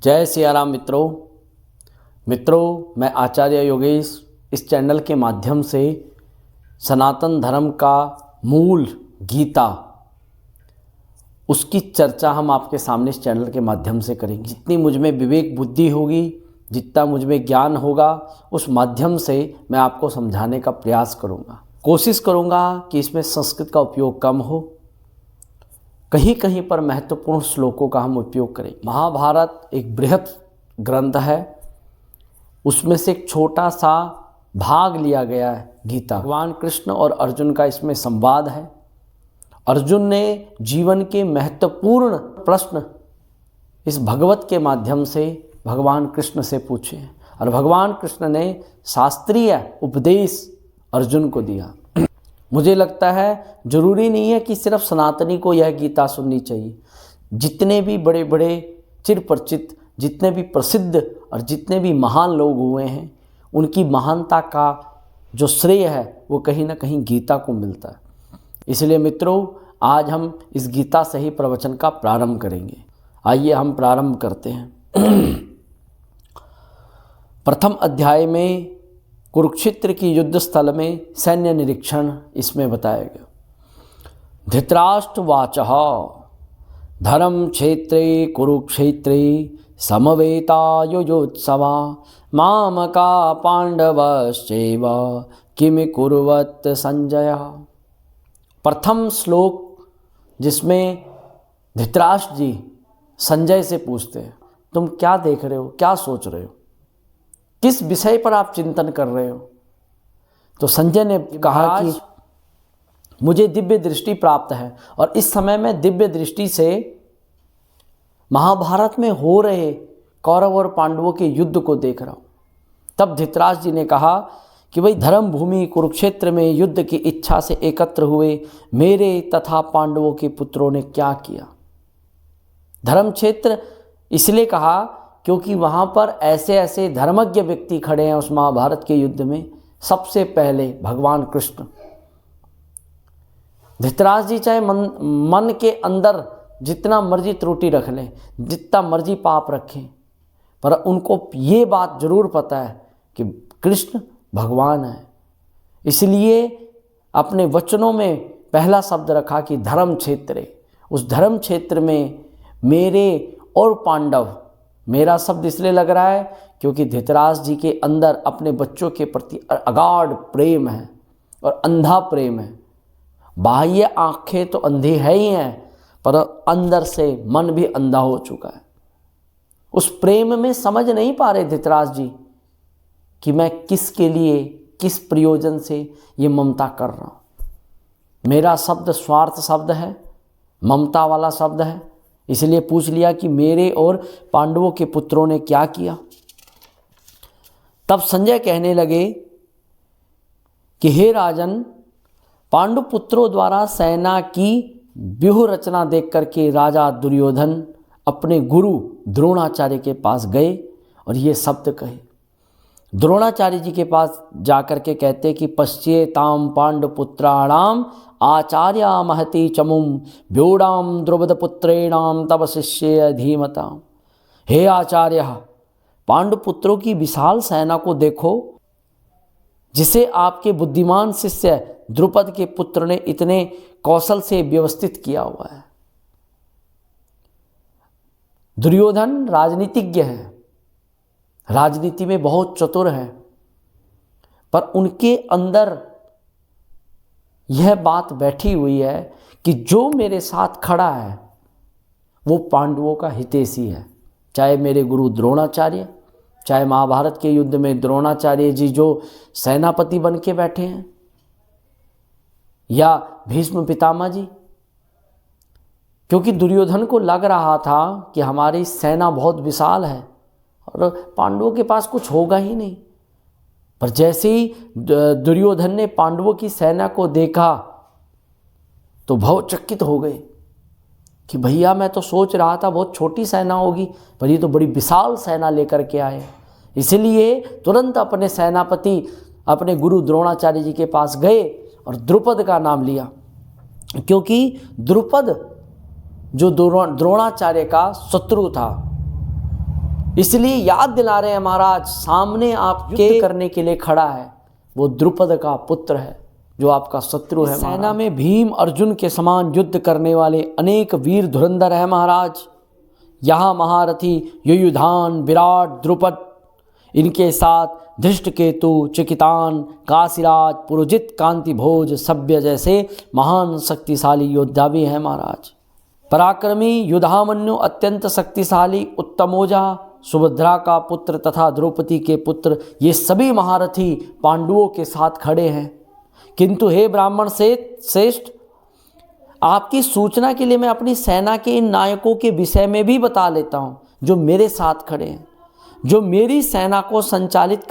जय सिया राम मित्रों, मैं आचार्य योगेश इस चैनल के माध्यम से सनातन धर्म का मूल गीता उसकी चर्चा हम आपके सामने इस चैनल के माध्यम से करेंगे। जितनी मुझ में विवेक बुद्धि होगी, जितना मुझ में ज्ञान होगा, उस माध्यम से मैं आपको समझाने का प्रयास करूँगा। कोशिश करूँगा कि इसमें संस्कृत का उपयोग कम हो, कहीं कहीं पर महत्वपूर्ण श्लोकों का हम उपयोग करें। महाभारत एक बृहत ग्रंथ है, उसमें से एक छोटा सा भाग लिया गया है गीता। भगवान कृष्ण और अर्जुन का इसमें संवाद है। अर्जुन ने जीवन के महत्वपूर्ण प्रश्न इस भगवत के माध्यम से भगवान कृष्ण से पूछे और भगवान कृष्ण ने शास्त्रीय उपदेश अर्जुन को दिया। मुझे लगता है जरूरी नहीं है कि सिर्फ सनातनी को यह गीता सुननी चाहिए। जितने भी बड़े बड़े चिरपरिचित, जितने भी प्रसिद्ध और जितने भी महान लोग हुए हैं, उनकी महानता का जो श्रेय है वो कहीं ना कहीं गीता को मिलता है। इसलिए मित्रों, आज हम इस गीता से ही प्रवचन का प्रारंभ करेंगे। आइए हम प्रारंभ करते हैं। प्रथम अध्याय में कुरुक्षेत्र की युद्ध स्थल में सैन्य निरीक्षण इसमें बताया गया। धृतराष्ट्रवाचः धर्म क्षेत्रे कुरुक्षेत्रे समवेतायुयोत्सवा मामका पांडवश्चैव किम कुर्वत संजय। प्रथम श्लोक जिसमें धृतराष्ट्र जी संजय से पूछते हैं, तुम क्या देख रहे हो, क्या सोच रहे हो, किस विषय पर आप चिंतन कर रहे हो। तो संजय ने कहा कि मुझे दिव्य दृष्टि प्राप्त है और इस समय मैं दिव्य दृष्टि से महाभारत में हो रहे कौरव और पांडवों के युद्ध को देख रहा हूं। तब धृतराष्ट्र जी ने कहा कि भाई, धर्म भूमि कुरुक्षेत्र में युद्ध की इच्छा से एकत्र हुए मेरे तथा पांडवों के पुत्रों ने क्या किया। धर्म क्षेत्र इसलिए कहा क्योंकि वहाँ पर ऐसे ऐसे धर्मज्ञ व्यक्ति खड़े हैं उस महाभारत के युद्ध में। सबसे पहले भगवान कृष्ण। धृतराष्ट्र जी चाहे मन के अंदर जितना मर्जी त्रुटि रख लें, जितना मर्जी पाप रखें, पर उनको ये बात जरूर पता है कि कृष्ण भगवान है। इसलिए अपने वचनों में पहला शब्द रखा कि धर्म क्षेत्र। उस धर्म क्षेत्र में मेरे और पांडव, मेरा शब्द इसलिए लग रहा है क्योंकि धृतराष्ट्र जी के अंदर अपने बच्चों के प्रति अगाध प्रेम है और अंधा प्रेम है। बाह्य आंखें तो अंधी है ही हैं, पर अंदर से मन भी अंधा हो चुका है। उस प्रेम में समझ नहीं पा रहे धृतराष्ट्र जी कि मैं किसके लिए, किस प्रयोजन से ये ममता कर रहा हूँ। मेरा शब्द स्वार्थ शब्द है, ममता वाला शब्द है। इसलिए पूछ लिया कि मेरे और पांडवों के पुत्रों ने क्या किया। तब संजय कहने लगे कि हे राजन, पांडु पुत्रों द्वारा सेना की व्यूह रचना देख करके राजा दुर्योधन अपने गुरु द्रोणाचार्य के पास गए और ये शब्द कहे। द्रोणाचार्य जी के पास जाकर के कहते कि पश्येताम पांडुपुत्राणाम आचार्य महती चमुम व्योडाम द्रुपदपुत्रेणाम तब शिष्य धीमताम। हे आचार्य, पांडुपुत्रों की विशाल सेना को देखो, जिसे आपके बुद्धिमान शिष्य द्रुपद के पुत्र ने इतने कौशल से व्यवस्थित किया हुआ है। दुर्योधन राजनीतिज्ञ है, राजनीति में बहुत चतुर है, पर उनके अंदर यह बात बैठी हुई है कि जो मेरे साथ खड़ा है वो पांडवों का हितैषी है। चाहे मेरे गुरु द्रोणाचार्य, चाहे महाभारत के युद्ध में द्रोणाचार्य जी जो सेनापति बन के बैठे हैं, या भीष्म पितामह जी। क्योंकि दुर्योधन को लग रहा था कि हमारी सेना बहुत विशाल है और पांडवों के पास कुछ होगा ही नहीं। पर जैसे ही दुर्योधन ने पांडवों की सेना को देखा तो भवचकित हो गए कि भैया, मैं तो सोच रहा था बहुत छोटी सेना होगी, पर ये तो बड़ी विशाल सेना लेकर के आए। इसलिए तुरंत अपने सेनापति, अपने गुरु द्रोणाचार्य जी के पास गए और द्रुपद का नाम लिया, क्योंकि द्रुपद जो द्रोणाचार्य का शत्रु था, इसलिए याद दिला रहे हैं महाराज, सामने आपके करने के लिए खड़ा है वो द्रुपद का पुत्र है जो आपका शत्रु है। सेना में भीम अर्जुन के समान युद्ध करने वाले अनेक वीर धुरंधर है महाराज। यहाँ महारथी युयुधान, विराट, द्रुपद, इनके साथ धृष्टकेतु, चिकितान, काशीराज, पुरोजित, कांतिभोज, सभ्य जैसे महान शक्तिशाली योद्धा भी हैं महाराज। पराक्रमी युधामन्यु अत्यंत शक्तिशाली उत्तमोजा, सुभद्रा का पुत्र तथा द्रौपदी के पुत्र, ये सभी महारथी पांडवों के साथ खड़े हैं। किंतु हे ब्राह्मण श्रेष्ठ, आपकी सूचना के लिए मैं अपनी सेना के इन नायकों के विषय में भी बता लेता हूँ जो मेरे साथ खड़े हैं, जो मेरी सेना को संचालित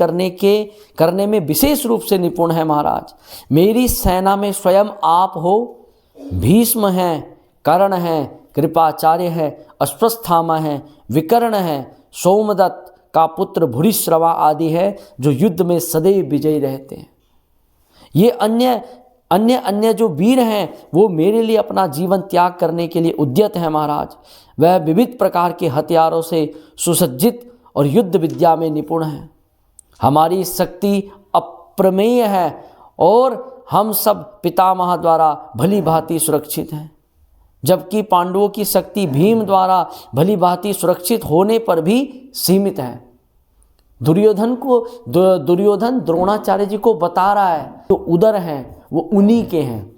करने में विशेष रूप से निपुण है महाराज। मेरी सेना में स्वयं आप हो, भीष्म हैं, कर्ण हैं, कृपाचार्य है, अश्वस्थामा है, विकर्ण है, सोमदत्त का पुत्र भूरिश्रवा आदि है जो युद्ध में सदैव विजयी रहते हैं। ये अन्य जो वीर हैं वो मेरे लिए अपना जीवन त्याग करने के लिए उद्यत हैं महाराज। वह विविध प्रकार के हथियारों से सुसज्जित और युद्ध विद्या में निपुण हैं। हमारी शक्ति अप्रमेय है और हम सब पितामह द्वारा भली भांति सुरक्षित हैं, जबकि पांडवों की शक्ति भीम द्वारा भली भांति सुरक्षित होने पर भी सीमित है। दुर्योधन द्रोणाचार्य जी को बता रहा है जो उदर हैं वो उन्हीं के हैं,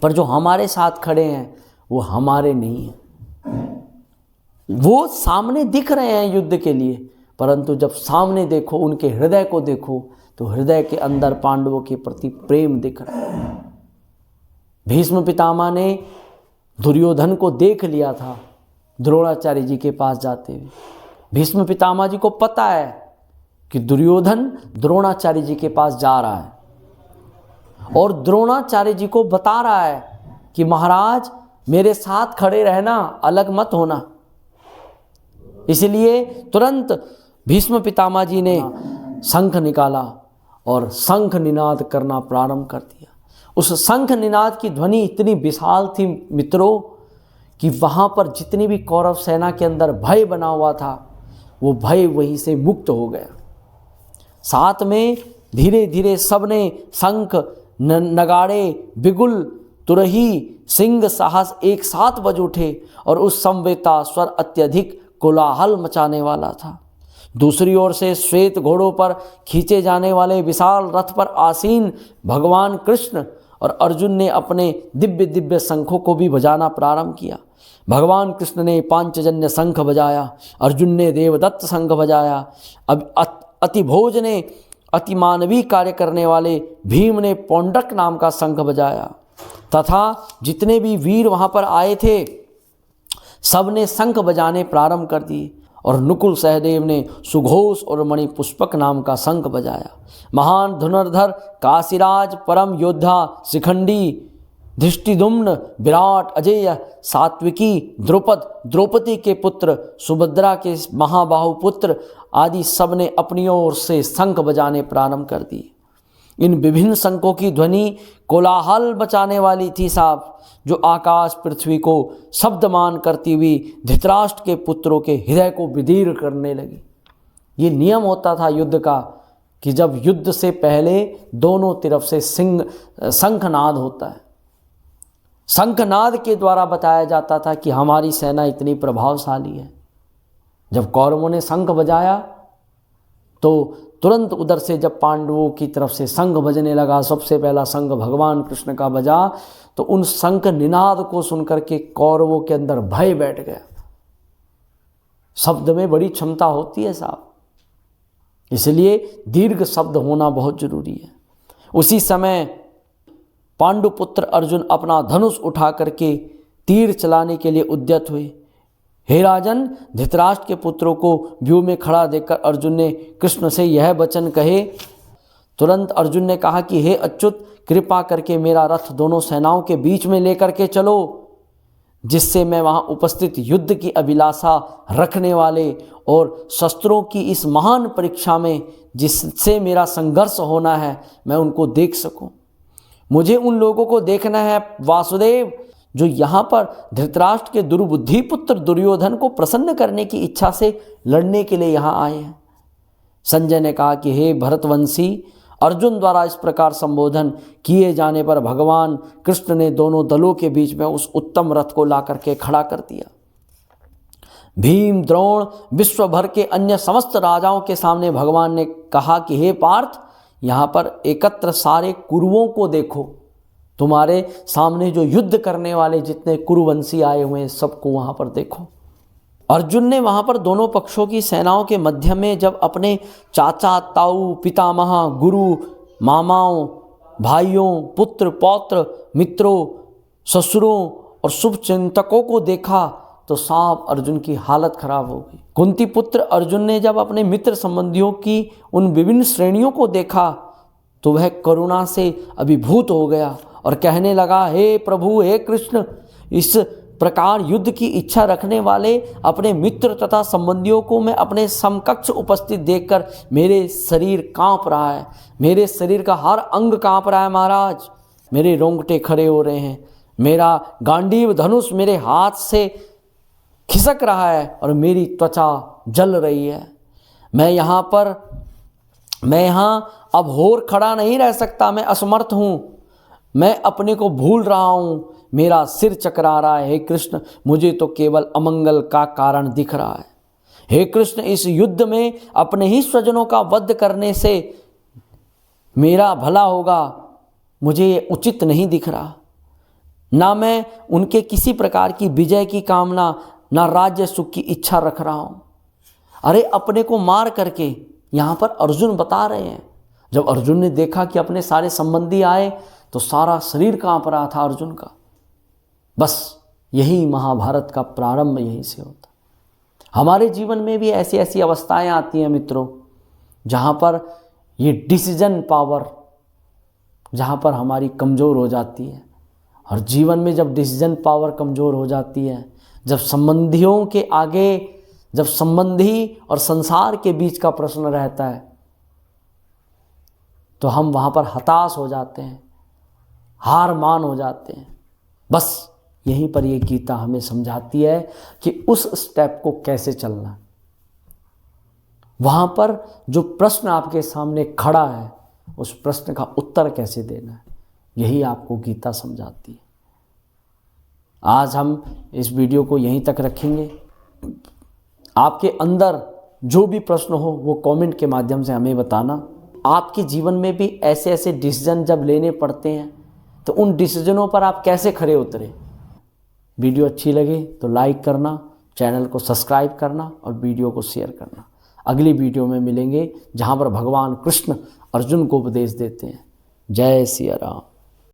पर जो हमारे साथ खड़े हैं वो हमारे नहीं हैं। वो सामने दिख रहे हैं युद्ध के लिए, परंतु जब सामने देखो, उनके हृदय को देखो, तो हृदय के अंदर पांडवों के प्रति प्रेम दिख रहा है। भीष्म पितामह ने दुर्योधन को देख लिया था द्रोणाचार्य जी के पास जाते हुए। भीष्म पितामह जी को पता है कि दुर्योधन द्रोणाचार्य जी के पास जा रहा है और द्रोणाचार्य जी को बता रहा है कि महाराज मेरे साथ खड़े रहना, अलग मत होना। इसलिए तुरंत भीष्म पितामह जी ने शंख निकाला और शंख निनाद करना प्रारंभ कर दिया। उस शंख निनाद की ध्वनि इतनी विशाल थी मित्रों कि वहाँ पर जितनी भी कौरव सेना के अंदर भय बना हुआ था वो भय वहीं से मुक्त हो गया। साथ में धीरे धीरे सबने शंख, नगाड़े, बिगुल, तुरही, सिंह, साहस एक साथ बज उठे और उस समवेता स्वर अत्यधिक कोलाहल मचाने वाला था। दूसरी ओर से श्वेत घोड़ों पर खींचे जाने वाले विशाल रथ पर आसीन भगवान कृष्ण और अर्जुन ने अपने दिव्य दिव्य शंखों को भी बजाना प्रारंभ किया। भगवान कृष्ण ने पांचजन्य शंख बजाया, अर्जुन ने देवदत्त शंख बजाया, अब अतिभोज ने अतिमानवीय कार्य करने वाले भीम ने पौंड्रक नाम का शंख बजाया तथा जितने भी वीर वहाँ पर आए थे सब ने शंख बजाने प्रारंभ कर दिए और नकुल सहदेव ने सुघोष और मणिपुष्पक नाम का शंख बजाया। महान धनुर्धर काशीराज, परम योद्धा शिखंडी, धृष्टिद्युम्न, विराट, अजेय, सात्विकी, द्रौपदी के पुत्र, सुभद्रा के महाबाहु पुत्र आदि सब ने अपनी ओर से शंख बजाने प्रारंभ कर दिए। इन विभिन्न शंखों की ध्वनि कोलाहल बचाने वाली थी साहब, जो आकाश पृथ्वी को शब्दमान करती हुई धृतराष्ट्र के पुत्रों के हृदय को विदीर्ण करने लगी। ये नियम होता था युद्ध का कि जब युद्ध से पहले दोनों तरफ से शंखनाद होता है। शंखनाद के द्वारा बताया जाता था कि हमारी सेना इतनी प्रभावशाली है। जब कौरवों ने शंख बजाया तो तुरंत उधर से जब पांडवों की तरफ से शंख बजने लगा, सबसे पहला शंख भगवान कृष्ण का बजा, तो उन शंख निनाद को सुनकर के कौरवों के अंदर भय बैठ गया। शब्द में बड़ी क्षमता होती है साहब, इसलिए दीर्घ शब्द होना बहुत जरूरी है। उसी समय पांडुपुत्र अर्जुन अपना धनुष उठा करके तीर चलाने के लिए उद्यत हुए। हे राजन, धृतराष्ट्र के पुत्रों को व्यूह में खड़ा देखकर अर्जुन ने कृष्ण से यह वचन कहे। तुरंत अर्जुन ने कहा कि हे अच्युत, कृपा करके मेरा रथ दोनों सेनाओं के बीच में लेकर के चलो, जिससे मैं वहां उपस्थित युद्ध की अभिलाषा रखने वाले और शस्त्रों की इस महान परीक्षा में जिससे मेरा संघर्ष होना है, मैं उनको देख सकूं। मुझे उन लोगों को देखना है वासुदेव जो यहाँ पर धृतराष्ट्र के दुर्बुद्धि पुत्र दुर्योधन को प्रसन्न करने की इच्छा से लड़ने के लिए यहाँ आए हैं। संजय ने कहा कि हे भरतवंशी, अर्जुन द्वारा इस प्रकार संबोधन किए जाने पर भगवान कृष्ण ने दोनों दलों के बीच में उस उत्तम रथ को ला करके खड़ा कर दिया। भीम, द्रोण, विश्व भर के अन्य समस्त राजाओं के सामने भगवान ने कहा कि हे पार्थ, यहाँ पर एकत्र सारे कुरुओं को देखो। तुम्हारे सामने जो युद्ध करने वाले जितने कुरुवंशी आए हुए हैं सबको वहाँ पर देखो। अर्जुन ने वहाँ पर दोनों पक्षों की सेनाओं के मध्य में जब अपने चाचा, ताऊ, पितामह, गुरु, मामाओं, भाइयों, पुत्र, पौत्र, मित्रों, ससुरों और शुभचिंतकों को देखा तो साफ अर्जुन की हालत खराब हो गई। कुंती पुत्र अर्जुन ने जब अपने मित्र संबंधियों की उन विभिन्न श्रेणियों को देखा तो वह करुणा से अभिभूत हो गया और कहने लगा, हे प्रभु, हे कृष्ण, इस प्रकार युद्ध की इच्छा रखने वाले अपने मित्र तथा संबंधियों को मैं अपने समकक्ष उपस्थित देखकर मेरे शरीर कांप रहा है, मेरे शरीर का हर अंग कांप रहा है महाराज, मेरे रोंगटे खड़े हो रहे हैं, मेरा गांडीव धनुष मेरे हाथ से खिसक रहा है और मेरी त्वचा जल रही है। मैं यहाँ अब और खड़ा नहीं रह सकता, मैं असमर्थ हूँ, मैं अपने को भूल रहा हूँ, मेरा सिर चकरा रहा है। हे कृष्ण, मुझे तो केवल अमंगल का कारण दिख रहा है। हे कृष्ण, इस युद्ध में अपने ही स्वजनों का वध करने से मेरा भला होगा, मुझे ये उचित नहीं दिख रहा। ना मैं उनके किसी प्रकार की विजय की कामना, ना राज्य सुख की इच्छा रख रहा हूँ। अरे अपने को मार करके, यहाँ पर अर्जुन बता रहे हैं, जब अर्जुन ने देखा कि अपने सारे संबंधी आए तो सारा शरीर कांप रहा था अर्जुन का। बस यही महाभारत का प्रारंभ यहीं से होता। हमारे जीवन में भी ऐसी ऐसी अवस्थाएं आती हैं मित्रों, जहाँ पर ये डिसीजन पावर, जहाँ पर हमारी कमज़ोर हो जाती है। और जीवन में जब डिसीजन पावर कमज़ोर हो जाती है, जब संबंधियों के आगे, जब संबंधी और संसार के बीच का प्रश्न रहता है, तो हम वहाँ पर हताश हो जाते हैं, हार मान हो जाते हैं। बस यहीं पर ये गीता हमें समझाती है कि उस स्टेप को कैसे चलना है। वहाँ पर जो प्रश्न आपके सामने खड़ा है, उस प्रश्न का उत्तर कैसे देना है, यही आपको गीता समझाती है। आज हम इस वीडियो को यहीं तक रखेंगे। आपके अंदर जो भी प्रश्न हो वो कमेंट के माध्यम से हमें बताना। आपके जीवन में भी ऐसे ऐसे डिसीजन जब लेने पड़ते हैं तो उन डिसीजनों पर आप कैसे खरे उतरे। वीडियो अच्छी लगे तो लाइक करना, चैनल को सब्सक्राइब करना और वीडियो को शेयर करना। अगली वीडियो में मिलेंगे जहाँ पर भगवान कृष्ण अर्जुन को उपदेश देते हैं। जय सिया राम।